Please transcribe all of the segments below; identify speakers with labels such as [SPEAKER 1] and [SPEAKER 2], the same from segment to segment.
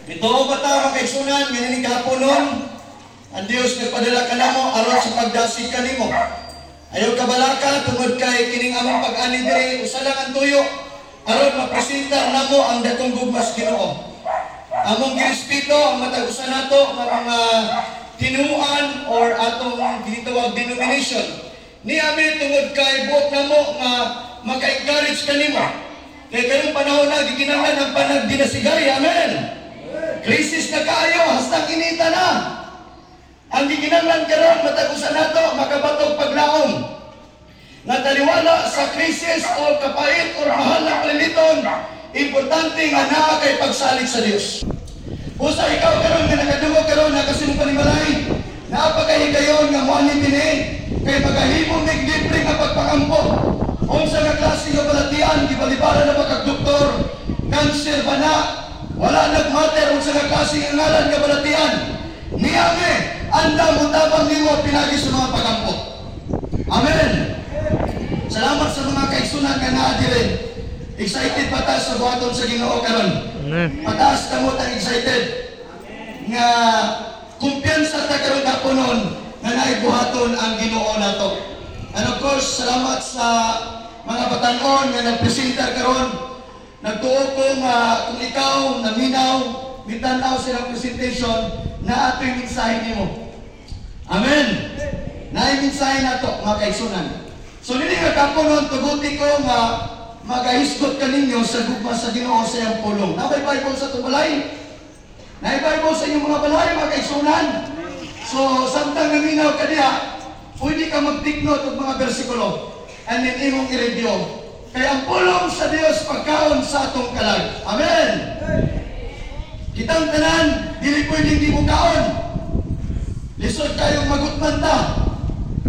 [SPEAKER 1] Ito ba ta makaigsunan, ganining kahapon nun, ang Diyos nagpadala ka na mo, aron sa pagdasig ka nimo. Ayaw kabalaka, tungod kay kining among pag-ani diri, usa lang ang tuyo, aron mapresenta namo ang datong gugmas Ginoo. Among girespeto ang matag-usa nato nga mga tinuan or atong ginitawag denomination. Ni amin tungod kay buot namo nga maka-encourage kanimo. Kay karong panahon na gikinahanglan ang panagdinasigay. Amen. Krisis na kaayo, hastang inita na. Ang gikinahanglan karon matag-usa nato makabatog paglaom. Nga taliwala sa krisis o kapait o mahal na paliliton, importante nga naa kay pagsalig sa Dios. Usa ikaw karon nga nakadungog karon nakasimpan ni Malay, napakahigayon nga mo ani bini kay magahimo mig libre nga pagpangampo. Unsa nga klase nga balatian gibalibara na pagkadoktor, cancer ba na, wala nagmatter unsa nga klase nga ngalan nga balatian. Niyame anda mo tabang nimo pinagi sa mga pagampo. Amen. Salamat sa mga kaigsunan nga naa diri. Excited pa ta sa buhaton sa Ginoo karon. Pataas ta mo ta excited. Nga kumpiyansa ta karon kaponon nga naay buhaton ang Ginoo nato. And of course, salamat sa mga batanon nga nagpresenta karon. Nagtuo ko nga kung ikaw naminaw, mitanaw sa presentation na ato'y mensahe nimo. Amen. Naay mensahe nato mga kaigsunan. So nini nga kaponon tuguti ko nga magahisgot ka ninyo sa gugma sa Ginoo sa iyang pulong. Nabay Bible sa tubalay? Nabay Bible sa inyong mga balay, mga kaigsunan? So, samtang naminaw ka diya, pwede ka mag-take-note ng mga bersikulo and then imong i-review. Kaya ang pulong sa Dios pagkaon sa atong kalag. Amen! Kitang tanan, dili pwedeng di mo kaon. Lisod kayong magutman ta.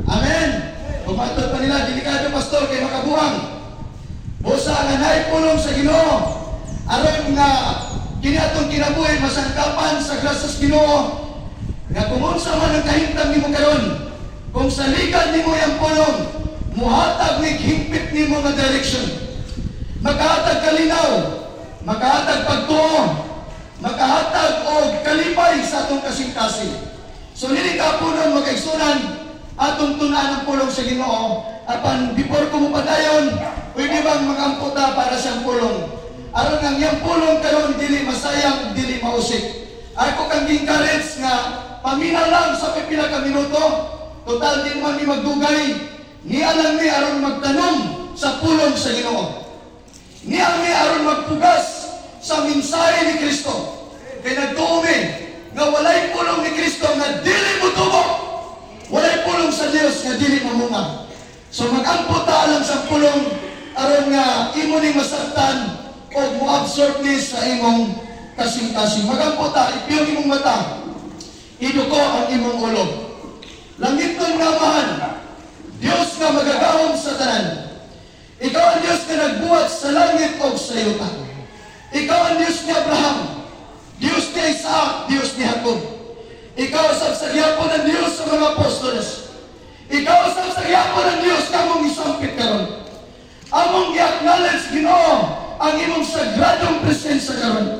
[SPEAKER 1] Amen! Pumatod pa nila, delikado pastor, kay makabuang. Busa nga naipulong sa Ginoo. Aron nga kini atong kinabuhi masangkapan sa grasas Ginoo. Nga kung unsa man ang kahimtang nimo karon, kung saligan nimo yang pulong, muhatag ni hingpit nimo nga direction. Makahatag kalinaw, makahatag pagtuo, makahatag og kalipay sa atong kasing-kasing. So nili kapunon magaigsunan atong tunan ang pulong sa Ginoo. Apan before ko mo padayon, pwede bang magamputa para sa pulong? Aron ang iyang pulong karon dili masayang, dili mausik. Ako kang encourage nga paminaw lang sa pipila ka minuto. Total din man ni magdugay. Niya lang ni aron magtanong sa pulong sa Ginoo. Niya ni aron magpugas sa mensahe ni Kristo. Kay nagtuomi nga walay pulong ni Kristo nga dili motubo. Walay pulong sa Dios nga dili mamunga. So mag-amputa lang sa pulong aron nga imo ning masabtan o mo-absorb ni sa imong kasing-kasing. Mag-amputa, ipiyong imong mata, iduko ang imong ulo. Langit ng namahan, Diyos nga magagawom sa tanan. Ikaw ang Diyos nga nagbuhat sa langit o sa yuta. Ikaw ang Diyos ni Abraham, Diyos ni Isaac, Diyos ni Jacob. Ikaw ang sagyapon ng Diyos sa mga apostoles. Ikaw ang sagyapon ng Diyos kamong isampit karon. Among i-acknowledge Ginoo ang imong sagradong presensya karon.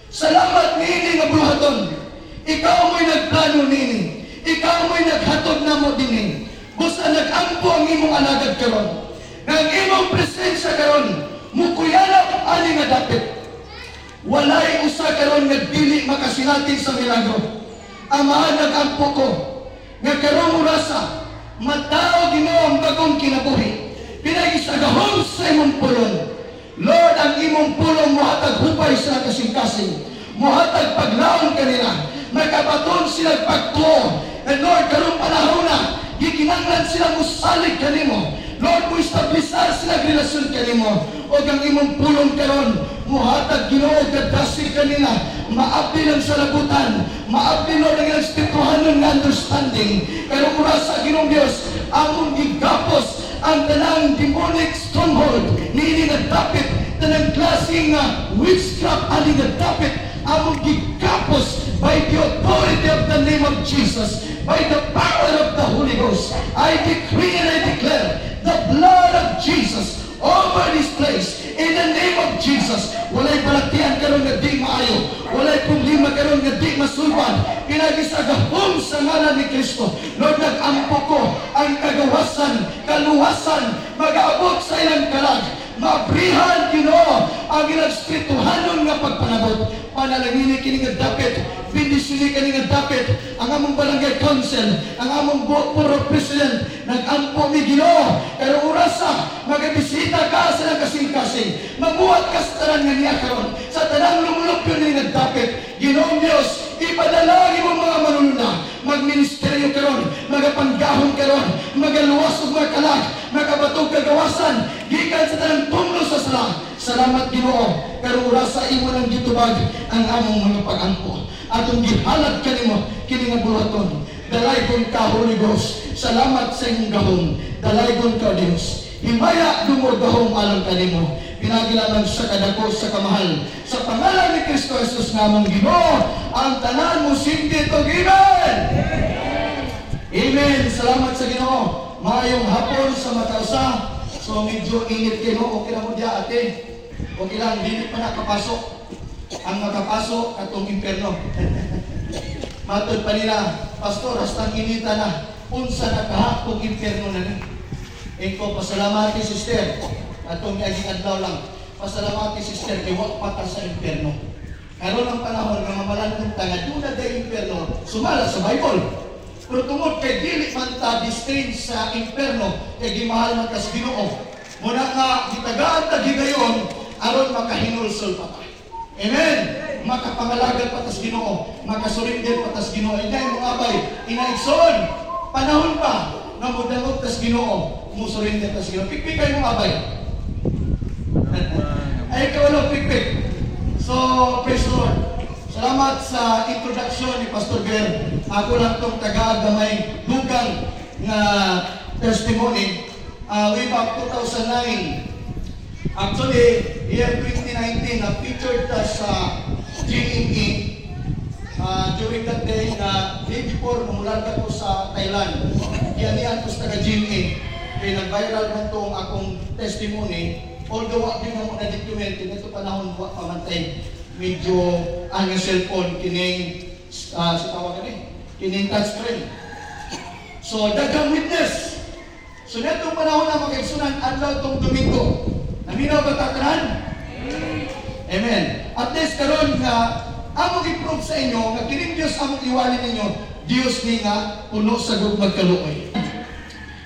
[SPEAKER 1] Salamat niini nga buhaton. Ikaw mo'y nagplano niini. Ikaw mo'y naghatod na mo dinhi. Busa nag-ampo ang imong alagad karon. Nang imong presensya karon, mukuyalap ani nga dapit. Walay usa karon nga dili makasilati sa milagro. Amahan nag-ampo ko nga karong urasa matao Ginoo ang bagong kinabuhi. Pinagisagahom sa imong pulong. Lord, ang imong pulong muhatag hupay sa kasing-kasing. Muhatag paglaon kanila. Magkabaton sila pagtuo. And Lord, karong panahon na, gikinanglan sila musalig kanimo. Lord, mo establisar sila relasyon kanimo. O ang imong pulong karon, muhatag Ginoo kadasig kanila. Maabdi ng salabutan. Maabdi Lord ang ilang spirituhanon nga understanding. Karong urasa Ginoong Dios, among gigapos ang tanang demonic stronghold niini nagdapit tanang klaseng witchcraft ani nagdapit among gigapos by the authority of the name of Jesus, by the power of the Holy Ghost. I decree and I declare the blood of Jesus over this place in the name of Jesus. Walay balatian karon nga di maayo, walay Bihan, Ginoo, ang ilang spirituhanon nga pagpanabot. Panalangini kini nga dapit, bindisili kini nga dapit, ang among barangay council, ang among board president, nag-ampo mi Ginoo. Pero urasa, magabisita ka sa kasing-kasing, mabuhat ka sa tanan nga niya karon, sa tanang lumulupyo ni nga dapit. Ginoong Dios, ipadalagi mo mga manununa, magministeryo karon, magapanggahon karon, magaluwas ug makalag, magabatog kagawasan, gikan sa tanang tumlo sa sala. Salamat Ginoo, pero urasa imo nang gitubag ang among mga pag-ampo. Atong gihalad kanimo kini nga buhaton. Dalaygon ka Holy Ghost. Salamat sa imong gahom. Dalaygon ka Dios. Himaya dumor gahom alang kanimo. Pinagilaman sa kadako sa kamahal. Sa pangalan ni Kristo Jesus nga among Ginoo, ang tanan mo singkit og amen. Amen. Salamat sa Ginoo. Maayong hapon sa matausa. So medyo init kayo, okay lang mo diya ate. Okay lang, hindi pa nakapasok. Ang makapasok, atong impyerno. Matod pa nila, Pastor, hastang inita na. Unsa na kahapong impyerno na ni. Eko, pasalamat kay sister. Atong aging adlaw lang. Pasalamat kay sister, kay wak pata sa impyerno. Karon ang panahon nga mamalantong tanga, doon na day impyerno, sumala sa Bible. Pero tungod kay dili man ta disdain sa impyerno, kay gimahal man tas Ginoo. Muna nga, gitagaan ta gigayon, aron makahinulsol pa ta. Amen. Makapangalagan pa tas Ginoo, makasurinder pa tas Ginoo. Inay mo abay, inaigsoon. Panahon pa nga modangog tas Ginoo, musurinder tas Ginoo. Pikpik kayo mo abay. Ay kawalo pikpik. So, praise Lord. Salamat sa introduction ni Pastor Ber. Ako lang tong taga-gamay dugang nga testimony. Way back 2009. Actually, year 2019, na-featured ta sa GME. During that day, day before, numulan ko sa Thailand. Yan ko sa taga-GME. Kaya nag-viral man itong akong testimony. Although, wak din mo na-document, ito panahon wak pamantay. Medyo ang cellphone, kining, sa tawag kami, kining touchscreen. So, dagang witness. So, netong panahon na magkaigsunan, adlaw itong Domingo. Naminaw ba tatanan? Amen. At least karon nga among i-prove sa inyo nga kining Dios among iwali ninyo, Dios ni nga puno sa magkaluoy.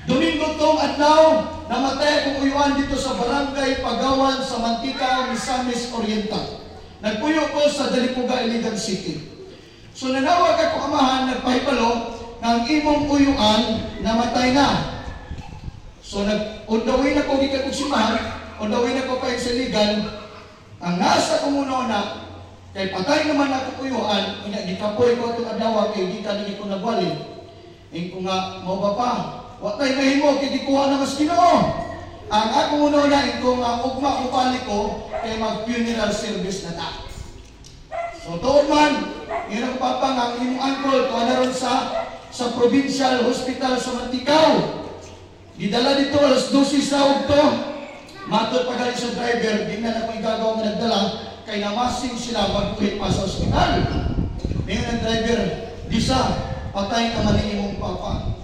[SPEAKER 1] Domingo tong adlaw, namatay akong uyuan dito sa barangay Pagawan sa Mantika, Misamis Oriental. Nagpuyo ko sa Dalipuga, Iligan City. So nanawag ako amahan, nagpahibalo nga ang imong uyuan namatay na. So nag-undawin ako gikan og simahan, undawin ako pa sa Iligan. Ang nasa ko muna na, kay patay naman ako uyuan, gikapoy ko itong adlaw kay gikan ko nagwalin. Ko nga, mo ba pa? Watay mahimo, kay gikuha na mas Ginoo. Ang ako muna na, ko nga ugma upali ko, kay mag-funeral service na ta. So doon man, yun ang papang ang imong uncle, kung naroon sa provincial hospital sa Mantikao. Gidala dito, alas 12 sa ugto. Matod pa galing sa driver, di na ako igagaw na nagdala, kay namasing sila magpuhit pa sa ospital. Ngayon ang driver, di sa patay na mali imong papa.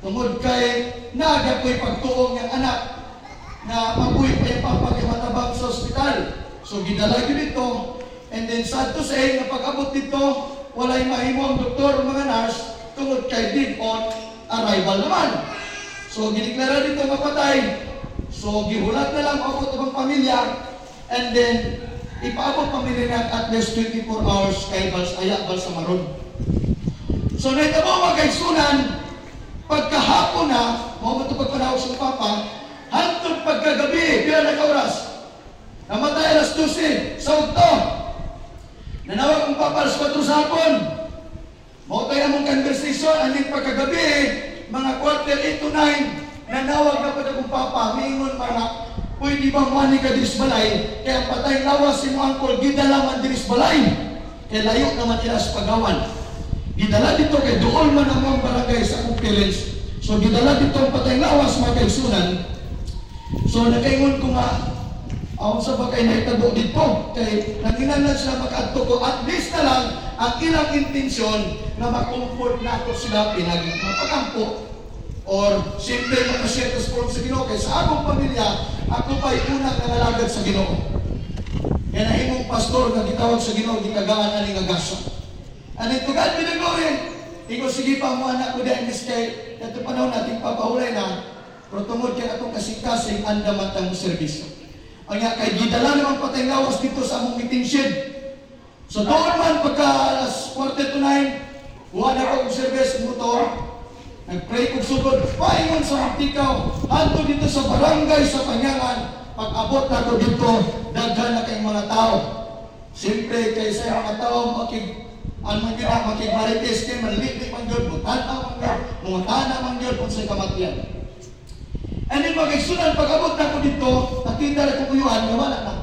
[SPEAKER 1] Tungod kay nagapoy pagtuong ng anak na mabuhi pa yung papa kay matabang sa ospital. So gidala yun dito, and then sad to say, na pag-abot dito, walay mahimo ang doktor o mga nurse, tungod kay dead on arrival naman. So giniklara dito mapatay. So gihulat na lang ako itong pamilya, and then ipaabot pamilya na at least 24 hours kay Balsa Maron. So naitabo magkaigsunan, pagkahapon na, mo ito pagpanahog sa papa, hantod pagkagabi, pila na kauras. Namatay alas 12, sa ugto. Nanawag kong papa alas 4 sa hapon. Mo tayo mong conversation, aning pagkagabi, mga quarter 8 to 9, nanawag na pa akong papa, mingon mga, pwede bang mani ka diris balay, kaya patay lawas si mo angkol, gidala man diris balay. Kaya layo naman nila sa Pagawan. Gidala dito kay doon man ang mga barangay sa conference. So gidala dito ang patay lawas mga kaigsunan. So nakaingon ko nga, aon sa bagay na itabo dito, kay nanginanlan sila mag-adto ko, at least na lang ang ilang intensyon na makomfort na ako sila pinaging mapagampo. O or simple makashare sa sports sa Ginoo. Kaya sa akong pamilya, ako pa'y unang nangalagad sa Ginoo. Kaya nahimong pastor na gitawag sa Ginoo, gitagaan aning agasa. And to God be the glory. Ikaw sige pa mo anak ko dahil miskay, ito panahon natin papahulay na, pero tungod kaya itong kasing-kasing andaman ang servisyo. Ang nga kay gidala naman patay ngawas dito sa among meeting shed. So doon man pagka alas 4:09, buwan ako ang service motor, nag-pray kong sugod, paingon sa Magtikaw, hanto dito sa barangay sa Panyangan, pag-abot na ko dito, daghan na kayong mga tao. Siyempre, kay sa mga tao, makig-marites kayo, manlilik man yun, mutana man yun, mutana man yun, kung sa'y kamatyan. And then mag-igsunan, pag-abot na ko dito, nakita na kong uyuan, wala na.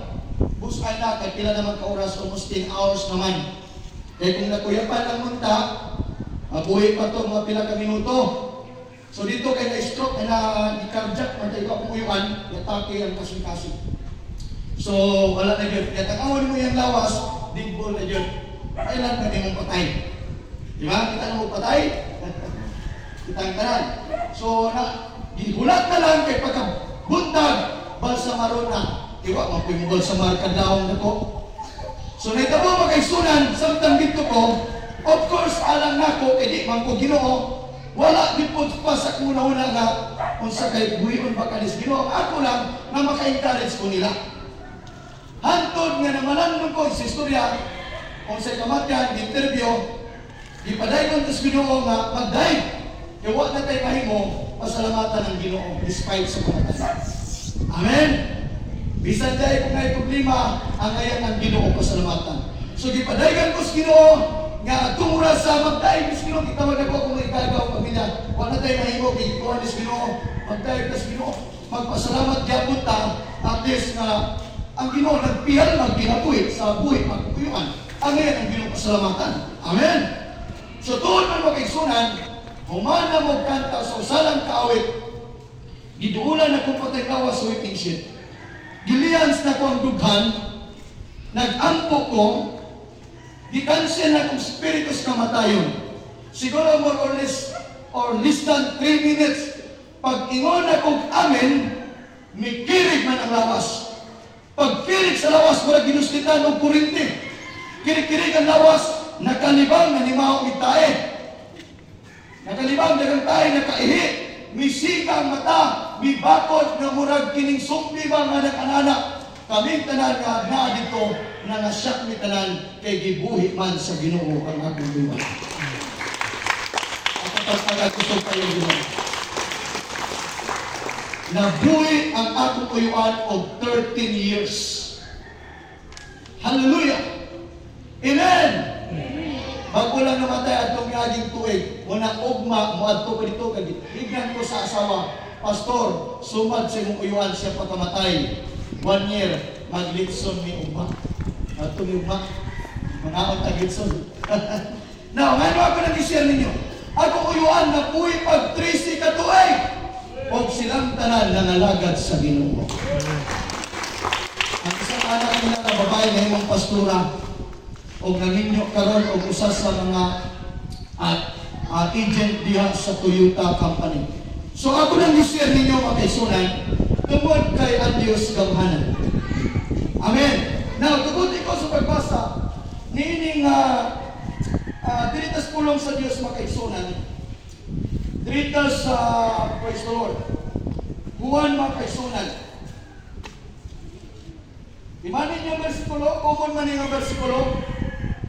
[SPEAKER 1] Busay na, kaya pila naman ka-oras, almost 10 hours naman. Kaya kung nakuyapan ang munta, mabuhay pa ito mga pila ka minuto. So dito kaya na-stroke, na-cardiac, matay ko akong uyuan, yatake ang kasing-kasing. So wala na yun. Kaya tang-awan mo yung lawas, digbol na yun. Kailan ka din mong patay? Di ba? Kita na mong patay? Kita ang tanan. So, gihulat na lang kay pagkabuntag, balsamaron na. Iwa, mapuy mo balsamar ka daong na ko. So, naitabo magkaisunan, samtang dito ko, of course, alam na ko, kaya di man ko Ginoo, wala din po pa sa kuna-una nga, kung sa kay buhion bakalis Ginoo, ako lang na maka-encourage ko nila. Hantod nga namalan ko sa istorya, kung sa kamatyan, interview, ipaday ko sa Ginoo nga, mag-dive. Kaya huwag na tayo mahimo, pasalamatan ng Ginoo, despite sa kamatyan. Amen? Bisan dahil kung may problema, ang ayan ng Ginoo, pasalamatan. So, ipadaygan ko sa Ginoo, nga tumura sa mag-dive sa Ginoo, kitawag ako kung ikagaw pamilya. Huwag na tayo mahimo, kikuhan sa Ginoo, mag-dive sa Ginoo, magpasalamat gyapon ta, at least na ang Ginoo nagpihal, magpinabuhi sa buhay, magpupuyuan. Ang ngayon ang Ginoo pasalamatan. Amen? So tuon man magkaigsunan, humana mo kanta sa usalang kaawit, giduulan na kong pataykawa sa waiting shed. Gilians na ko ang dughan, nag-ampo ko, gikansin na kong spiritus kamatayon. Siguro more or less than 3 minutes, pag ingon na kong amen, may kirig man ang lawas. Pag kirig sa lawas, wala ginustitan ng kurinti. Kirig-kirig ang lawas, nakalibang na limaw itae. Nakalibang dagang tae, nakaihi. Misika ang mata, may bakod na murag kining sumbi ba nga nakanana. Kaming tanan nga na dito, na nasyak ni tanan, kay gibuhi man sa Ginoo ang akong buwan. Ako pagpagatusog kayo Ginoo. Nabuhi ang akong uyuan of 13 years. Hallelujah! Amen! Bago lang namatay atong yaging tuig, muna ugma, muadto ko dito, bigyan ko sa asawa, Pastor, sumad sa imong uyuan siya pagkamatay. 1 year, maglitson ni ugma. Atong ugma, manaon tagitson. Now, ngano ako nag-share ninyo? Ako uyuan na puwi pag 30 ka tuig, o silang tanan nangalagad sa Ginoo. Ang isang anak nila na babae na imong pastura, o naninyo karon o usa sa mga agent diha sa Toyota company. So ako nang i-share ninyo mga kaisunan tungod kay ang Diyos gamhanan. Amen. Now, tungod ko sa pagbasa nining diritas pulong sa Diyos mga kaisunan. Diritas sa praise the Lord. Juan mga kaisunan. Imanin yung versikulo, common man yung versikulo.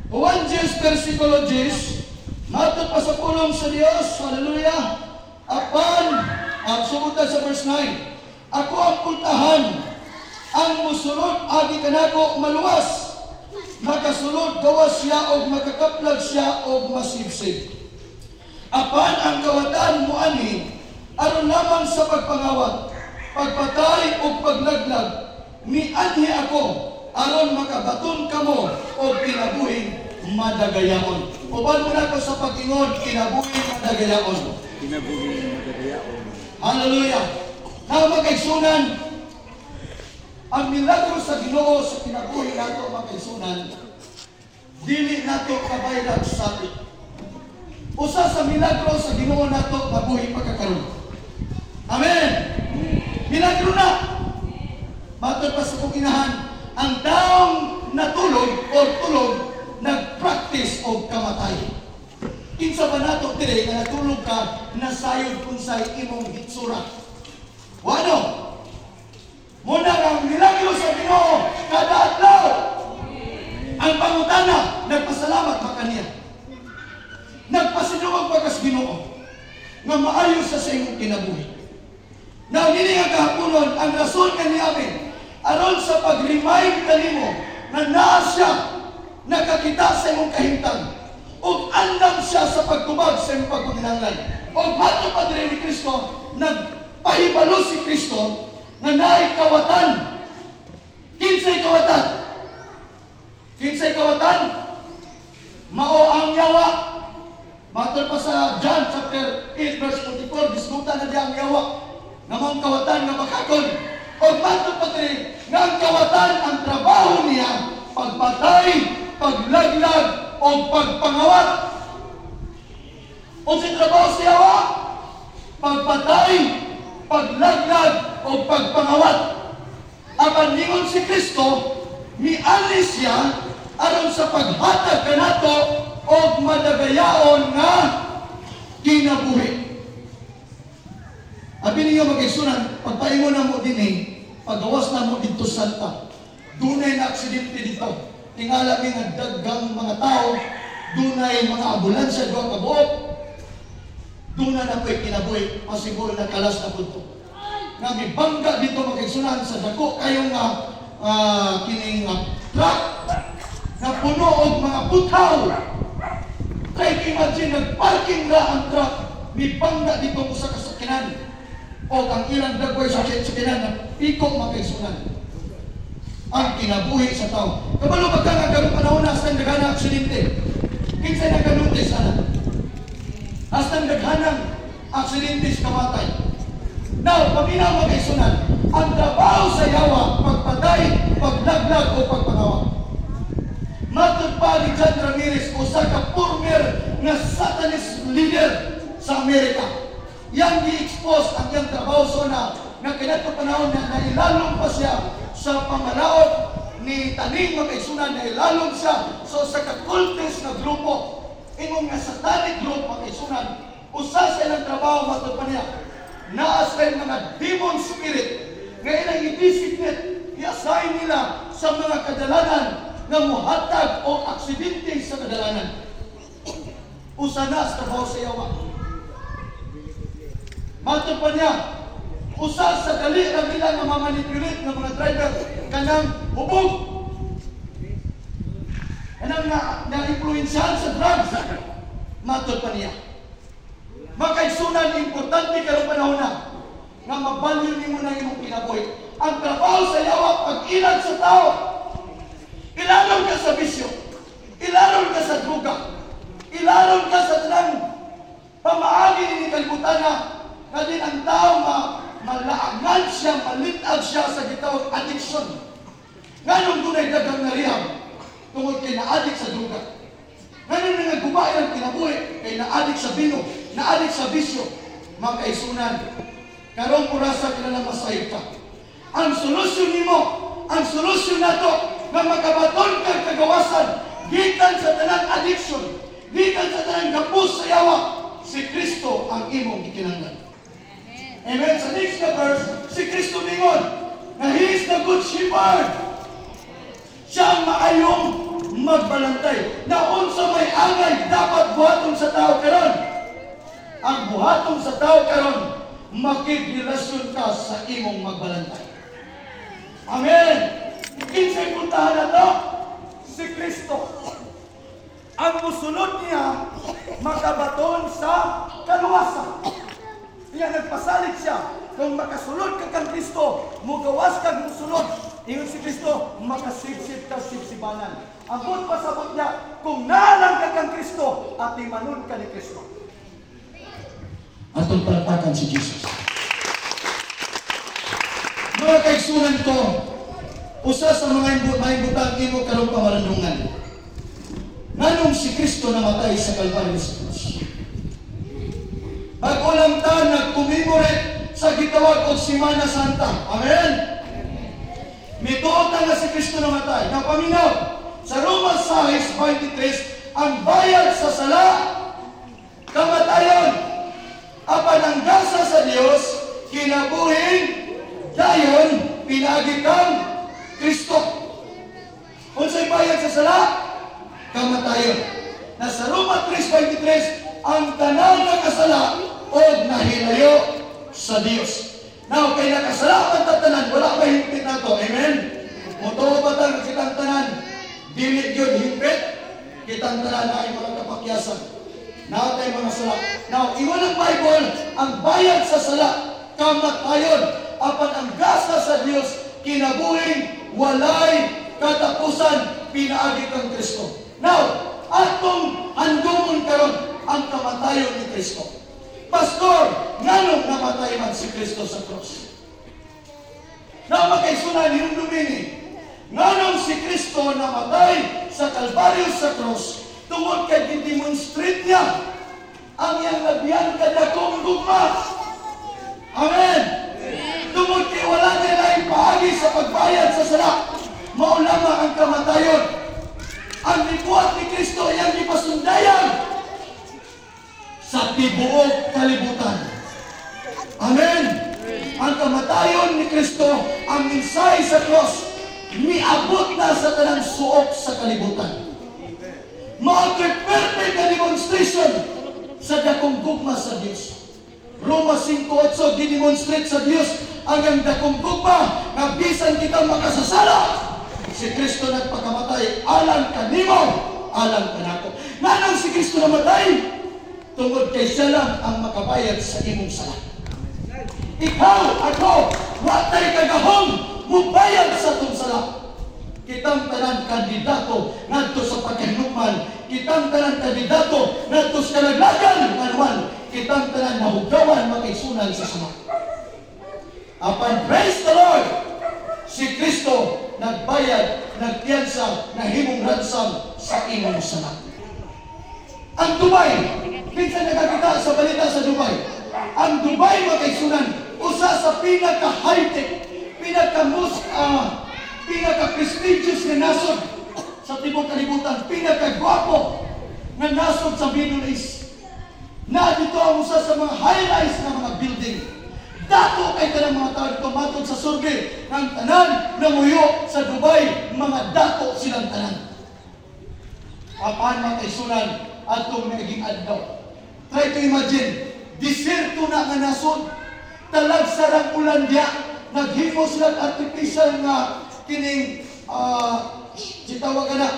[SPEAKER 1] Juan 10 versikulo 10, matod pa sa pulong sa Diyos, hallelujah, apan, ang sumunod sa verse 9, ako ang puntahan, ang musulod, agi kanako maluwas, makasulod gawas siya o makakaplag siya o masibsib. Apan ang kawatan mo ani, aron lamang sa pagpangawat, pagpatay o paglaglag, mianhi ako, aron makabaton kamo o kinabuhing madagayaon. Uban mo na ko sa pag-ingon, kinabuhing madagayaon.
[SPEAKER 2] Kinabuhing madagayaon.
[SPEAKER 1] Hallelujah! Na magkaigsunan, ang milagro sa Ginoo sa kinabuhi nato magkaigsunan, dili nato kabayad sa sakit. Usa sa milagro sa Ginoo nato mabuhi pagkakaroon. Amen. Milagro na. Matod pa sa kukinahan, ang taong natulog o tulog, nag-practice o kamatay. Kinsa ba nato dire nga natulog ka, nasayod kung sa imong hitsura. Wano? Muna ang milagro sa Ginoo kada adlaw. Ang pangutana, nagpasalamat ba kaniya? Nagpasinuwag ba kas Ginoo nga maayos sa imong kinabuhi? Now, dili nga kahaponon, ang rason kaniamin, aron sa pag-remind kanimo na naa siya nakakita sa imong kahimtang o andam siya sa pagtubag sa imong pagpaginahanglan. O mato pa diri ni Kristo, nagpahibalo si Kristo na naay kawatan. Kinsay kawatan? Kinsay kawatan? Mao ang yawa. Matod pa sa John chapter 8 verse 44, diskutan na diya ang yawa. Namang kawatan nga makakon. O matod pa diri nga ang kawatan, ang trabaho niya, pagpatay, paglaglag, o pagpangawat. O si trabaho sa yawa, pagpatay, paglaglag, o pagpangawat. Apan ningon si Kristo, mialis siya aron sa paghatag kanato o madagayaon nga kinabuhi. Abi ninyo mag-igsunan, pagpaingon na mo din pagawas na mo dito Santa. Dunay na aksidente dito. Tingala mi nga daggang mga tao, dunay mga ambulansya duha ka buok. Duna na ko'y kinabuhi, pasiguro na kalas na punto. Nga may bangga dito mag-igsunan sa dako kayong kining truck na puno og mga butaw. Try to imagine, nag-parking na ang truck, may bangga dito sa kasakinan. O ang ilang dagway sa kasakinan na ikot mag-igsunan. Ang kinabuhi sa tao. Kabalo ba ka nga karong panahon na hastang daghana aksidente? Kinsay nagkanutis ana? Hastang daghanang aksidente sa kamatay. Now, paminaw mag-igsunan, ang trabaho sa yawa, pagpatay, paglaglag o pagpangawa. Matod pa ni John Ramirez, usa ka former nga satanist leader sa Amerika. Yang gi-expose ang iyang trabaho so na kinato panahon na nailalong pa siya sa pamalaot ni taning mag-igsunan, nailalong siya sa kakultis na grupo. Ingong nga satanic group mag-igsunan, usa sa ilang trabaho matod pa niya. Naa sa mga demon spirit nga ilang i-designate, i-assign nila sa mga kadalanan nga muhatag o aksidente sa kadalanan. Usa na sa trabaho sa yawa. Matod pa niya, usa sa dali na bilang nga mamanipulate ng mga driver kanang hubog. Kanang na-influensyahan sa drugs. Matod pa niya. Makaigsunan, importante karong panahon na nga mabalyo nimo na imong kinabuhi. Ang trabaho sa yawa, pag-ilag sa tao. Ilalong ka sa bisyo. Ilalong ka sa druga. Ilalong ka sa tanang pamaagi ni kalibutan na din ang tao malaagan siya, malitag siya sa gitawag addiction. Nganong dunay dagang na rehab tungod kay na-addict sa druga. Ngayon na nagkumain ang kinabuhi kay na-addict sa bino, na-addict sa bisyo. Mga kaisunan, karong orasa kailangan masayip ka. Ang solusyon nimo, ang solusyon nato na makabaton kang kagawasan gikan sa tanang addiction, gikan sa tanang gapos sa yawa, si Kristo ang imong gikinahanglan. Amen. Sa next na verse, si Kristo mingon na He is the good shepherd. Siya ang maayong magbalantay. Na unsa may angay dapat buhaton sa tao karon. Ang buhaton sa tao karon, makigrelasyon ka sa imong magbalantay. Amen. Kinsay puntahan na to? Si Kristo. Ang musulod niya, makabaton sa kaluwasan. Kaya nagpasalit siya, kung makasulod ka kang Kristo, mugawas kang musulod. Ingon si Kristo, makasipsip ka sipsibanan. Ang pasabot niya, kung nalang ka kang Kristo, at imanon ka ni Kristo. Atong palatakan si Jesus. Mga kaigsunan ko, usa sa mga maibutang imo karong pamarandungan. Nganong si Kristo namatay sa Kalbaryo sa krus. Pag ulang ta nagkumemorat sa gitawag og Semana Santa. Amen. Mituod na nga si Kristo namatay. Napaminaw sa Romans 6:23, ang bayad sa sala kamatayon, apan ang gasa sa Dios kinabuhing dayon pinagi kang Kristo. Unsay bayad sa sala? Kamatayon. Nasa Roma 3:23, ang tanan nga kasala o nahilayo sa Dios. Now, kay nakasala ang tanan, wala ba hingpit na to? Amen? Mutuo ba tayo kitang tanan? Dili yun hingpit? Kitang tanan na ay mga kapakyasan. Naatay mga sala. Now, iwan ang Bible, ang bayad sa sala, kamatayon, apan ang gasa sa Dios, kinabuhing walay katapusan, pinaagi kang Kristo. Now, atong andumon karon ang kamatayon ni Kristo. Pastor, nganong namatay man si Kristo sa cross? Na makaisunan yung dumini. Nganong si Kristo namatay sa Kalbaryo sa cross tungod kay gidemonstrate niya ang iyang labihan kadakong gugma. Amen. Tungod kay wala niya na ipahagi sa pagbayad sa sala, maulama ang kamatayon. Ang libuhat ni Kristo iyang ipasundayan sa tibuok kalibutan. Amen. Ang kamatayon ni Kristo, ang minsay sa cross, miabot na sa tanang suok sa kalibutan. Perfect na demonstration sa dakong gugma sa Diyos. Roma 5:8, didemonstrate sa Diyos ang dakong gugma na bisan kita makasasala. Si Kristo nagpakamatay, alang kanimo, alang kanako. Nganong si Kristo namatay? Tungod kay siya lang ang makabayad sa imong sala. Ikaw, ako, watay kagahong, mubayad sa itong sala. Kitang tanan kandidato ngadto sa pagkanukman. Kitang tanan kandidato ngadto sa kalaglagan nganuan. Kitang tanan nahugawan makaisunan sa sala. Apan praise the Lord, si Kristo nagbayad, nagpiyansa, nahimong ransom sa imong sala. Ang Dubai, minsan nakakita sa balita sa Dubai. Ang Dubai, makaisunan, usa sa pinaka-high-tech, pinaka-prestigious na nasod sa tibok kalibutan, pinaka-gwapo na nasod sa Middle East. Na dito ang usa sa mga high-rise na mga building. Dato kay tanang mga tao dito matod sa survey ng tanan na muyo sa Dubai, mga dato silang tanan. Apan makaisunan, atong naging adlaw. Try to imagine, diserto na nga nasod, talag sarang ulan diya, naghimo sila artificial nga kining sitawag na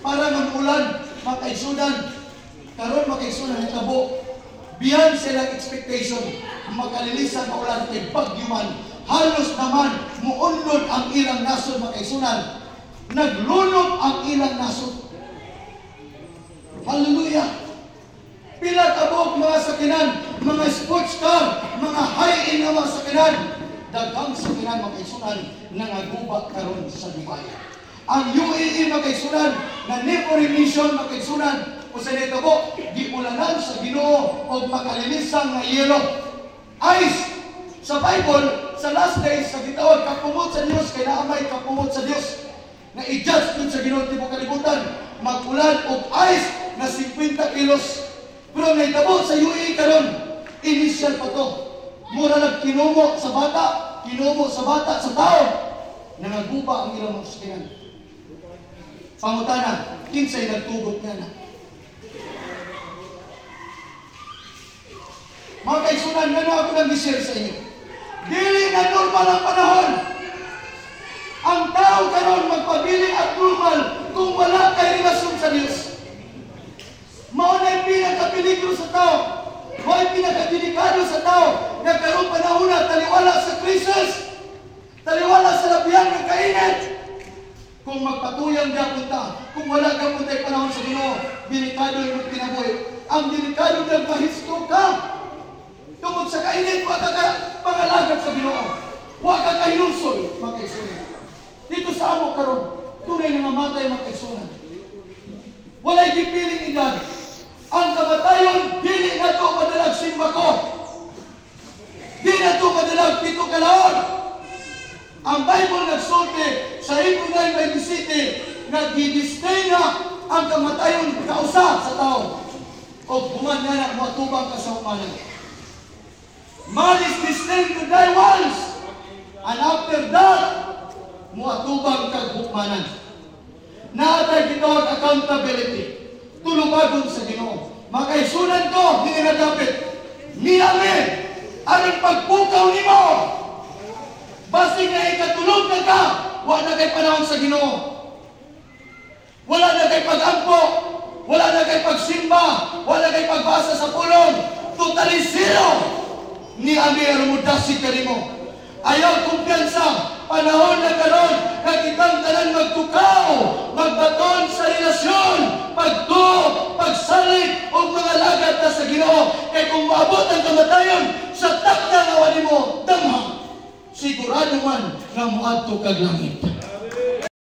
[SPEAKER 1] para ng ulan, makaisunan, karon makaisunan ng tabo, beyond silang expectation, makalilisan na ulan kay bagyuman, halos naman muunlod ang ilang nasod makaisunan, naglunod ang ilang nasod. Hallelujah! Pila kabog mga sakinan, mga sports car, mga high-end na mga sakinan, daghang sakinan makaisunan nangaguba karon sa Dubai. Ang UAE makaisunan na neighboring nation makaisunan o sa netabo, di ulanan sa Ginoo o makalilisan nga yelo. Ice! Sa Bible, sa last days, sa gitawag kapumot sa Diyos, kay naamay kapumot sa Diyos, na i-judge dun sa Ginoo tibok kalibutan, mag-ulan o ice na 50 kilos. Pero naitabo sa UAE karon, initial pa to. Mura lang kinumo sa bata, sa tao. Nangaguba ang ilang mga sakinan. Pangutana, kinsay nagtugot nga na. Mga kaisunan, nga ako nang i-share sa inyo. Dili na normal ang panahon. Ang tao karon magpabili at normal kung wala kay relasyon sa Diyos. Mauna yung pinaka-peligro sa tao. May pinaka-delikado sa tao. Nagkaroon panahon na taliwala sa krisis. Taliwala sa labihan ng kainit. Kung magpatuyang gapon ta, kung wala gapon tayo panahon sa Ginoo, delikado yung kinabuhi. Ang delikado ng mahisto ka. Tungkol sa kainit, wag ka pangalagat sa Ginoo. Wag ka kahilusol, makaisunan. Dito sa amo karon, tunay na mamatay makaisunan. Walay gipiling edad. Ang kamatayon, dili na ito madalag simba ko. Di na ito madalag 7 kalaon. Ang Bible nagsulti sa Hebrew 9:27 nga gidistay na ang kamatayon kausa sa tao. O human nga na matubang ka sa humanan. Man is destined to die once, and after that, muatubang kag humanan. Naatay gitawag accountability. Tulubagon sa Ginoo. Makaisunan ko, hindi na dapat. Niyami, aring pagpukaw nimo. Basig na ikatulog na ka, wala na kay panahon sa Ginoo. Wala na kay pag-ampo, wala na kay pagsimba, wala kay pagbasa sa pulong. Totally zero. Ni ami arumudasig ka nimo. Ayaw kumpiyansa, panahon na karon, kakitang tanan magtukaw, magbaton sa relasyon, pagsalig, o mga lagat na sa Ginoo. Kaya kung maabot ang kamatayon, sa takda nga wali mo, damha, sigurado man na muadto kag langit.